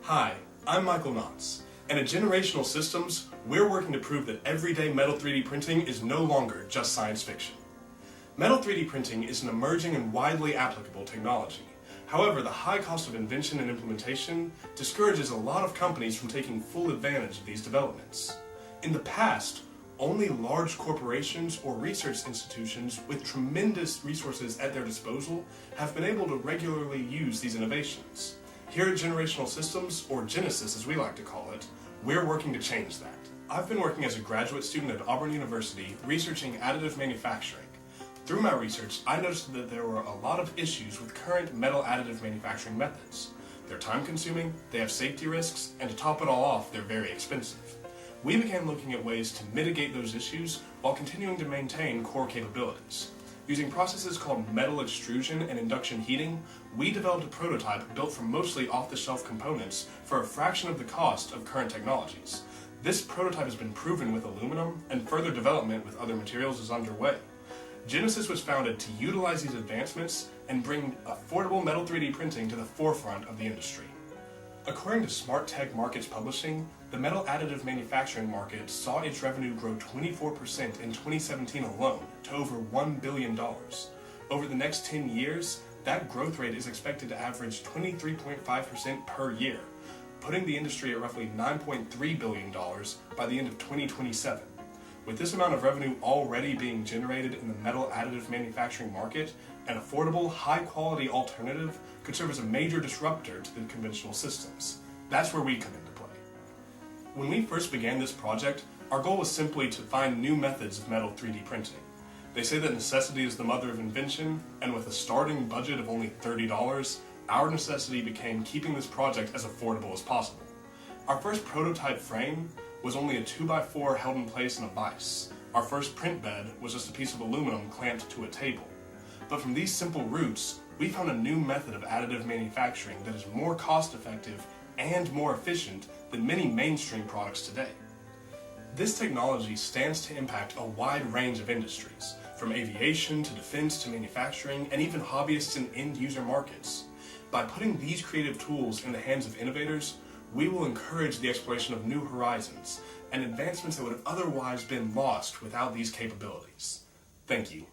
Hi, I'm Michael Knotts, and at Generational Systems, we're working to prove that everyday metal 3D printing is no longer just science fiction. Metal 3D printing is an emerging and widely applicable technology. However, the high cost of invention and implementation discourages a lot of companies from taking full advantage of these developments. In the past, only large corporations or research institutions with tremendous resources at their disposal have been able to regularly use these innovations. Here at Generational Systems, or Genesis as we like to call it, we're working to change that. I've been working as a graduate student at Auburn University researching additive manufacturing. Through my research, I noticed that there were a lot of issues with current metal additive manufacturing methods. They're time-consuming, they have safety risks, and to top it all off, they're very expensive. We began looking at ways to mitigate those issues while continuing to maintain core capabilities. Using processes called metal extrusion and induction heating, we developed a prototype built from mostly off-the-shelf components for a fraction of the cost of current technologies. This prototype has been proven with aluminum, and further development with other materials is underway. Genesis was founded to utilize these advancements and bring affordable metal 3D printing to the forefront of the industry. According to Smart Tech Markets Publishing, the metal additive manufacturing market saw its revenue grow 24% in 2017 alone to over $1 billion. Over the next 10 years, that growth rate is expected to average 23.5% per year, putting the industry at roughly $9.3 billion by the end of 2027. With this amount of revenue already being generated in the metal additive manufacturing market, an affordable, high-quality alternative could serve as a major disruptor to the conventional systems. That's where we come into play. When we first began this project, our goal was simply to find new methods of metal 3D printing. They say that necessity is the mother of invention, and with a starting budget of only $30, our necessity became keeping this project as affordable as possible. Our first prototype frame was only a 2x4 held in place in a vise. Our first print bed was just a piece of aluminum clamped to a table. But from these simple roots, we found a new method of additive manufacturing that is more cost-effective and more efficient than many mainstream products today. This technology stands to impact a wide range of industries, from aviation to defense to manufacturing, and even hobbyists and end-user markets. By putting these creative tools in the hands of innovators, we will encourage the exploration of new horizons and advancements that would have otherwise been lost without these capabilities. Thank you.